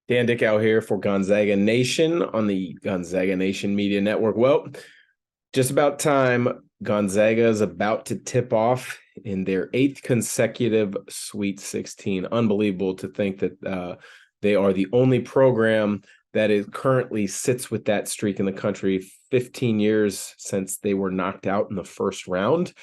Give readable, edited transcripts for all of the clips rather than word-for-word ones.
Dan Dickau here for Gonzaga Nation on the Gonzaga Nation Media Network. Well, just about time. Gonzaga is about to tip off in their 8th consecutive Sweet 16. Unbelievable to think that they are the only program that is currently sits with that streak in the country. 15 years since they were knocked out in the first round.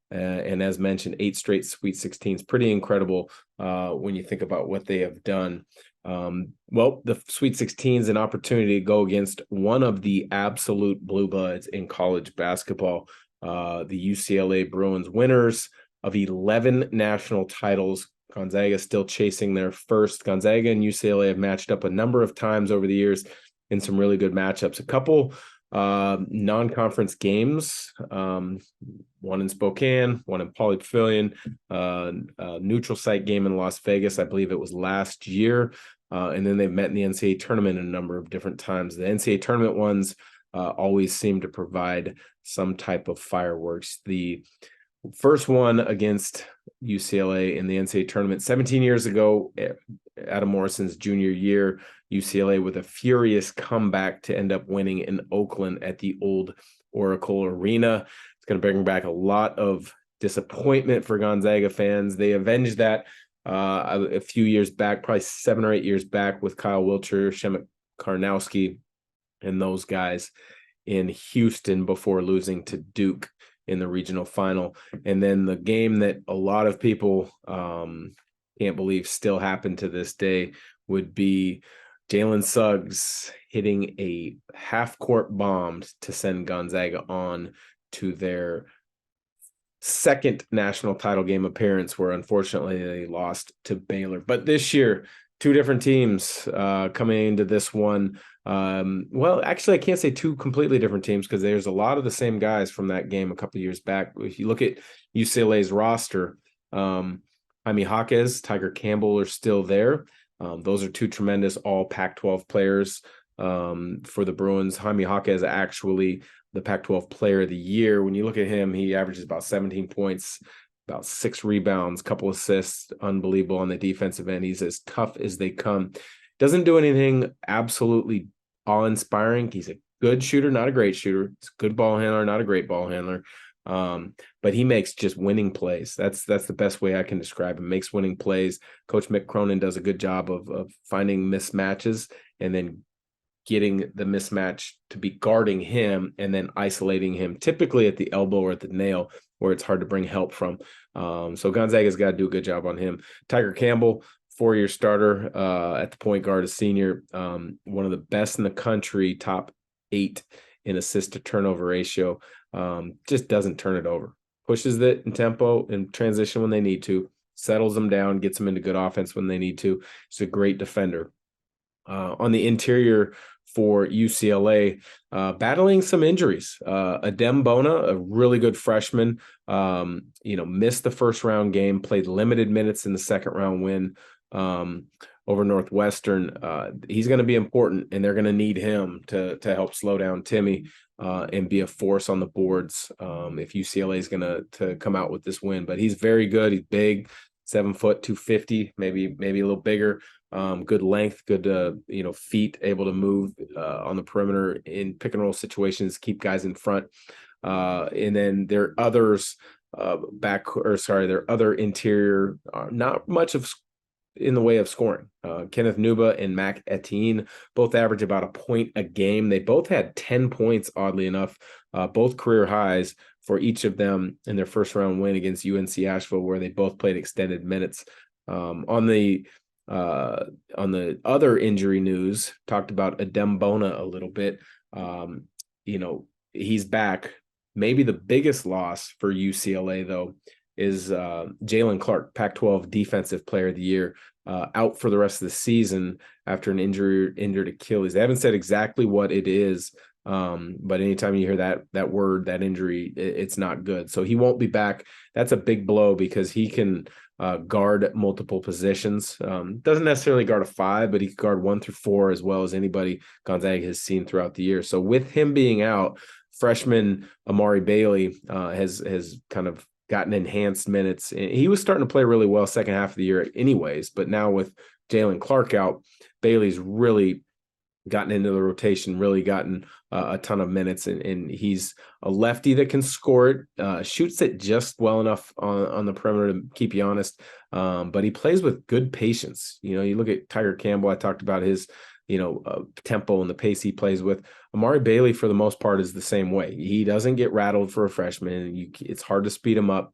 And as mentioned, 8 straight Sweet 16s. Pretty incredible when you think about what they have done. Well, the Sweet 16 is an opportunity to go against one of the absolute blue bloods in college basketball, the UCLA Bruins, winners of 11 national titles. Gonzaga still chasing their first. Gonzaga and UCLA have matched up a number of times over the years in some really good matchups. A couple non-conference games, one in Spokane, one in Pauley Pavilion, neutral site game in Las Vegas. I believe it was last year. And then they've met in the NCAA tournament a number of different times. The NCAA tournament ones always seem to provide some type of fireworks. The first one against UCLA in the NCAA tournament 17 years ago, Adam Morrison's junior year, UCLA with a furious comeback to end up winning in Oakland at the old Oracle Arena. It's going to bring back a lot of disappointment for Gonzaga fans. They avenged that a few years back, probably 7 or 8 years back, with Kyle Wiltshire, Shemek Karnowski, and those guys in Houston before losing to Duke in the regional final. And then the game that a lot of people can't believe still happened to this day would be Jalen Suggs hitting a half-court bomb to send Gonzaga on to their second national title game appearance, where unfortunately they lost to Baylor. But this year, 2 different teams coming into this one. Well, actually, I can't say 2 completely different teams because there's a lot of the same guys from that game a couple of years back. If you look at UCLA's roster, Jaime Jaquez, Tiger Campbell are still there. Those are 2 tremendous all Pac-12 players for the Bruins. Jaime Jaquez actually the Pac-12 player of the year. When you look at him, he averages about 17 points, about 6 rebounds, couple assists, unbelievable on the defensive end. He's as tough as they come. Doesn't do anything absolutely awe-inspiring. He's a good shooter, not a great shooter. He's a good ball handler, not a great ball handler. But he makes just winning plays. That's the best way I can describe him. Makes winning plays. Coach Mick Cronin does a good job of finding mismatches and then getting the mismatch to be guarding him and then isolating him, typically at the elbow or at the nail, where it's hard to bring help from. So Gonzaga's got to do a good job on him. Tiger Campbell, 4-year starter at the point guard, a senior, one of the best in the country, top 8 in assist to turnover ratio. Just doesn't turn it over. Pushes it in tempo and transition when they need to, settles them down, gets them into good offense when they need to. He's a great defender. On the interior for UCLA, battling some injuries. Adem Bona, a really good freshman, missed the first round game, played limited minutes in the second round win over Northwestern. He's going to be important, and they're going to need him to help slow down Timme and be a force on the boards if UCLA is going to come out with this win. But he's very good. He's big, 7 foot, 250, maybe a little bigger. Good length, good feet, able to move on the perimeter in pick and roll situations, keep guys in front. And then there are others their other interior, not much of in the way of scoring. Kenneth Nuba and Mac Etienne both average about a point a game. They both had 10 points, oddly enough, both career highs for each of them in their first round win against UNC Asheville, where they both played extended minutes. On the other injury news, talked about Adem Bona a little bit. He's back. Maybe the biggest loss for UCLA, though, is Jalen Clark, Pac-12 Defensive Player of the Year, out for the rest of the season after an injured Achilles. They haven't said exactly what it is, but anytime you hear that word, that injury, it's not good. So he won't be back. That's a big blow because he can guard multiple positions. Doesn't necessarily guard a 5, but he can guard 1 through 4 as well as anybody Gonzaga has seen throughout the year. So with him being out, freshman Amari Bailey has kind of gotten enhanced minutes. He was starting to play really well second half of the year anyways, but now with Jalen Clark out, Bailey's really gotten into the rotation, really gotten a ton of minutes, and he's a lefty that can score it, shoots it just well enough on the perimeter to keep you honest, but he plays with good patience. You look at Tiger Campbell, I talked about his tempo and the pace he plays with. Amari Bailey, for the most part, is the same way. He doesn't get rattled for a freshman. It's hard to speed him up.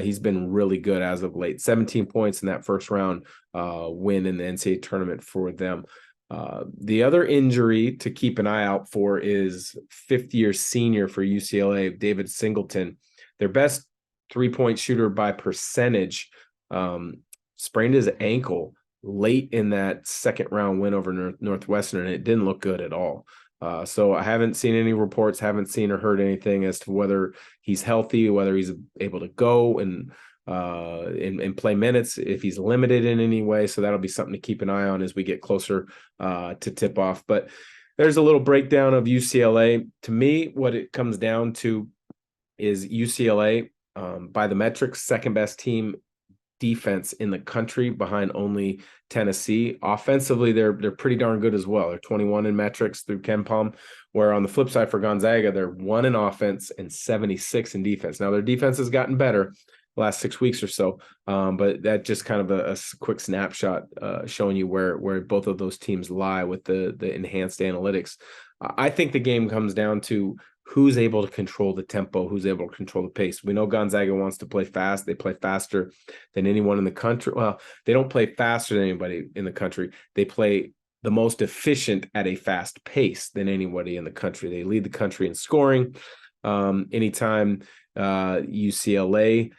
He's been really good as of late. 17 points in that first round win in the NCAA tournament for them. The other injury to keep an eye out for is fifth-year senior for UCLA, David Singleton. Their best three-point shooter by percentage sprained his ankle late in that second round win over Northwestern, and it didn't look good at all. So I haven't seen any reports, haven't seen or heard anything as to whether he's healthy, whether he's able to go and play minutes, if he's limited in any way. So that'll be something to keep an eye on as we get closer to tip off. But there's a little breakdown of UCLA. To me, what it comes down to is UCLA, by the metrics, second best team defense in the country behind only Tennessee. Offensively, they're pretty darn good as well. They're 21 in metrics through KenPom, where on the flip side for Gonzaga, they're 1 in offense and 76 in defense. Now their defense has gotten better the last 6 weeks or so, but that just kind of a quick snapshot showing you where both of those teams lie with the enhanced analytics. I think the game comes down to who's able to control the tempo, who's able to control the pace. We know Gonzaga wants to play fast. They play faster than anyone in the country. Well, they don't play faster than anybody in the country. They play the most efficient at a fast pace than anybody in the country. They lead the country in scoring. Anytime UCLA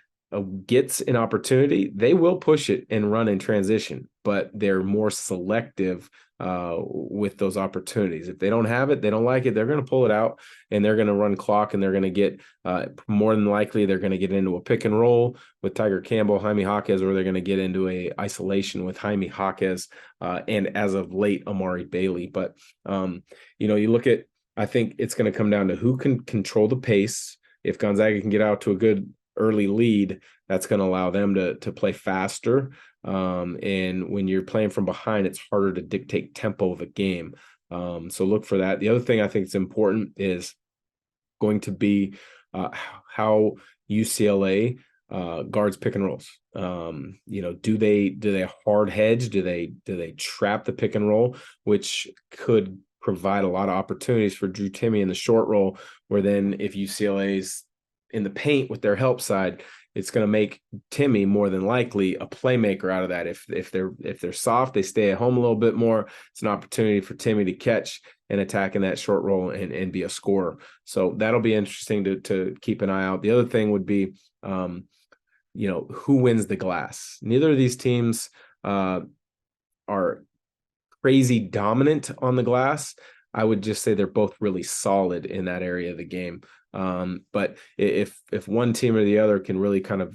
gets an opportunity, they will push it and run in transition, but they're more selective with those opportunities. If they don't have it, they don't like it, they're going to pull it out and they're going to run clock, and they're going to get more than likely they're going to get into a pick and roll with Tiger Campbell, Jaime Jaquez, or they're going to get into a isolation with Jaime Jaquez and as of late Amari Bailey. But you look at, I think it's going to come down to who can control the pace. If Gonzaga can get out to a good early lead, that's going to allow them to play faster. And when you're playing from behind, it's harder to dictate tempo of a game. So look for that. The other thing I think is important is going to be how UCLA guards pick and rolls. Do they hard hedge? Do they trap the pick and roll, which could provide a lot of opportunities for Drew Timme in the short roll, where then if UCLA's in the paint with their help side, it's going to make Timme more than likely a playmaker out of that. If they're soft, they stay at home a little bit more. It's an opportunity for Timme to catch and attack in that short roll and be a scorer. So that'll be interesting to keep an eye out. The other thing would be, who wins the glass. Neither of these teams are crazy dominant on the glass. I would just say they're both really solid in that area of the game. But if one team or the other can really kind of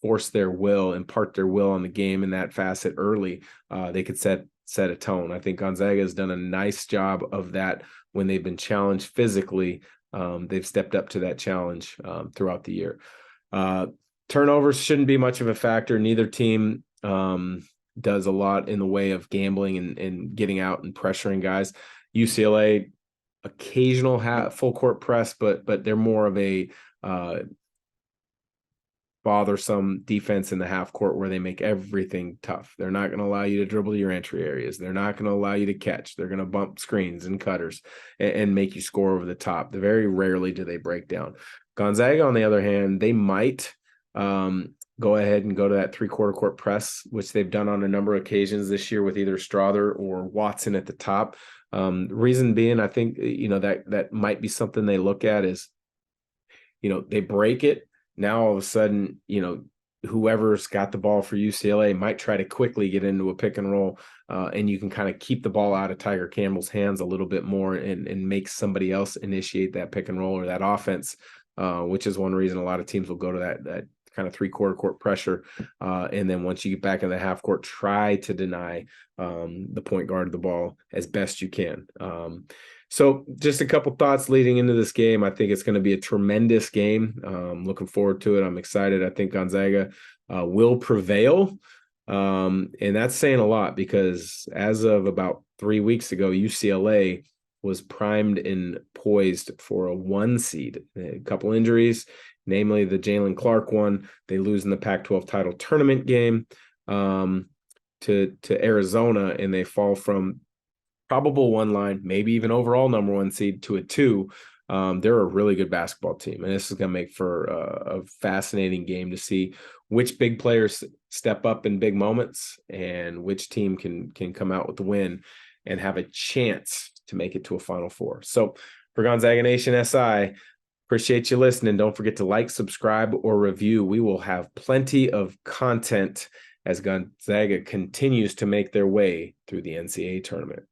force their will, impart their will on the game in that facet early, they could set a tone. I think Gonzaga has done a nice job of that when they've been challenged physically. They've stepped up to that challenge throughout the year. Turnovers shouldn't be much of a factor. Neither team does a lot in the way of gambling and getting out and pressuring guys. UCLA, occasional full court press, but they're more of a bothersome defense in the half court where they make everything tough. They're not going to allow you to dribble to your entry areas. They're not going to allow you to catch. They're going to bump screens and cutters and make you score over the top. Very rarely do they break down. Gonzaga, on the other hand, they might go ahead and go to that three-quarter court press, which they've done on a number of occasions this year with either Strother or Watson at the top. Reason being, I think, that might be something they look at is, they break it. Now, all of a sudden, whoever's got the ball for UCLA might try to quickly get into a pick and roll, and you can kind of keep the ball out of Tiger Campbell's hands a little bit more and make somebody else initiate that pick and roll or that offense, which is one reason a lot of teams will go to that kind of three-quarter court pressure. And then once you get back in the half court, try to deny the point guard the ball as best you can. So just a couple thoughts leading into this game. I think it's going to be a tremendous game. Looking forward to it. I'm excited. I think Gonzaga will prevail. And that's saying a lot because as of about 3 weeks ago, UCLA was primed and poised for a 1 seed. A couple injuries, namely the Jalen Clark one. They lose in the Pac-12 title tournament game to Arizona, and they fall from probable 1 line, maybe even overall number 1 seed to a 2. They're a really good basketball team, and this is going to make for a fascinating game to see which big players step up in big moments and which team can come out with the win and have a chance to make it to a Final Four. So for Gonzaga Nation SI, appreciate you listening. Don't forget to like, subscribe, or review. We will have plenty of content as Gonzaga continues to make their way through the NCAA tournament.